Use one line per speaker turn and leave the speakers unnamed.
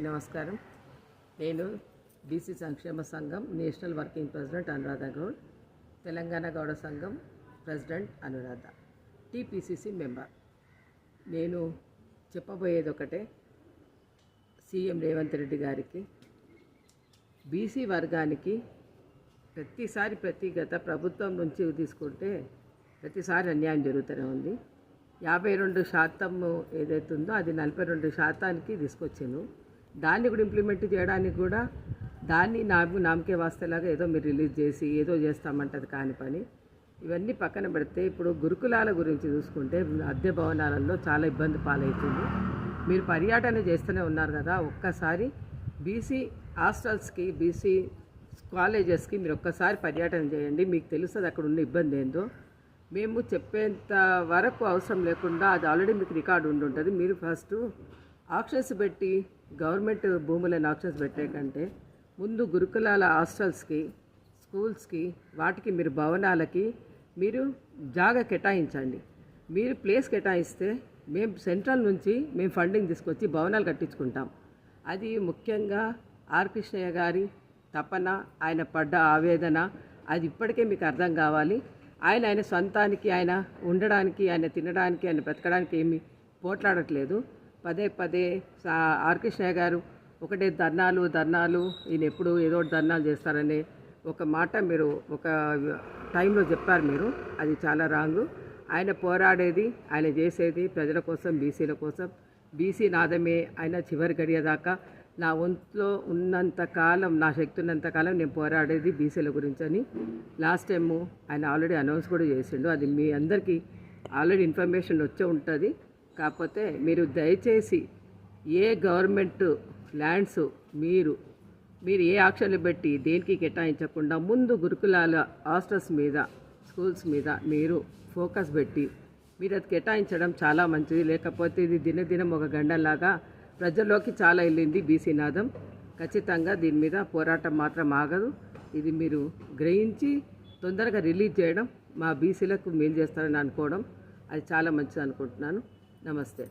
నమస్కారం. నేను బీసీ సంక్షేమ సంఘం national working president Anuradha Goud, Telangana Gouda సంఘం ప్రెసిడెంట్ అనురాధ, టీపీసీసీ మెంబర్. నేను చెప్పబోయేది ఒకటే, సీఎం రేవంత్ రెడ్డి గారికి బీసీ వర్గానికి ప్రతి గత ప్రభుత్వం నుంచి తీసుకుంటే ప్రతిసారి అన్యాయం జరుగుతూనే ఉంది. 52% ఏదైతే ఉందో అది 42% తీసుకొచ్చాను. దాన్ని కూడా ఇంప్లిమెంట్ చేయడానికి కూడా దాన్ని నామకే వాస్తేలాగా ఏదో మీరు రిలీజ్ చేసి ఏదో చేస్తామంటది కాని పని. ఇవన్నీ పక్కన పెడితే ఇప్పుడు గురుకులాల గురించి చూసుకుంటే అద్దె భవనాలలో చాలా ఇబ్బంది పాలవుతుంది. మీరు పర్యటన చేస్తూనే ఉన్నారు కదా, ఒక్కసారి బీసీ హాస్టల్స్కి బీసీ కాలేజెస్కి మీరు ఒక్కసారి పర్యటన చేయండి, మీకు తెలుస్తుంది అక్కడ ఉన్న ఇబ్బంది ఏందో. మేము చెప్పేంత వరకు అవసరం లేకుండా అది ఆల్రెడీ మీకు రికార్డు ఉంటుంది. మీరు ఫస్ట్ ఆప్షన్స్ పెట్టి గవర్నమెంట్ భూములను ఆప్షన్స్ పెట్టే కంటే ముందు గురుకులాల హాస్టల్స్కి స్కూల్స్కి వాటికి మీరు భవనాలకి మీరు జాగా కేటాయించండి. మీరు ప్లేస్ కేటాయిస్తే మేము సెంట్రల్ నుంచి మేము ఫండింగ్ తీసుకొచ్చి భవనాలు కట్టించుకుంటాం. అది ముఖ్యంగా ఆర్ కృష్ణయ్య గారి తపన, ఆయన పడ్డ ఆవేదన అది ఇప్పటికే మీకు అర్థం కావాలి. ఆయన సొంతానికి, ఆయన ఉండడానికి, ఆయన తినడానికి, ఆయన బ్రతకడానికి ఏమీ పోట్లాడట్లేదు. పదే ఆర్ కృష్ణయ్య గారు ఒకటే ధర్నాలు ఈయన ఎప్పుడు ఏదో ధర్నాలు చేస్తారనే ఒక మాట మీరు ఒక టైంలో చెప్పారు. మీరు అది చాలా రాంగు. ఆయన పోరాడేది, ఆయన చేసేది ప్రజల కోసం, బీసీల కోసం. బీసీ నాదమే ఆయన చివరి గడియ దాకా నా వంతులో ఉన్నంతకాలం, నా శక్తి ఉన్నంతకాలం నేను పోరాడేది బీసీల గురించి అని లాస్ట్ టైము ఆయన ఆల్రెడీ అనౌన్స్ కూడా చేసిండు. అది మీ అందరికీ ఆల్రెడీ ఇన్ఫర్మేషన్ వచ్చే ఉంటుంది. కాకపోతే మీరు దయచేసి ఏ గవర్నమెంట్ ల్యాండ్స్ మీరు ఏ ఆక్షన్లు పెట్టి దేనికి కేటాయించకుండా ముందు గురుకులాల హాస్టల్స్ మీద, స్కూల్స్ మీద మీరు ఫోకస్ పెట్టి మీరు అది కేటాయించడం చాలా మంచిది. లేకపోతే ఇది దినదినం ఒక గండంలాగా ప్రజల్లోకి చాలా వెళ్ళింది బీసీ నాదం. ఖచ్చితంగా దీని మీద పోరాటం మాత్రం ఆగదు. ఇది మీరు గ్రహించి తొందరగా రిలీజ్ చేయడం, మా బీసీలకు మేలు చేస్తారని అనుకోవడం అది చాలా మంచిది అనుకుంటున్నాను. నమస్తే.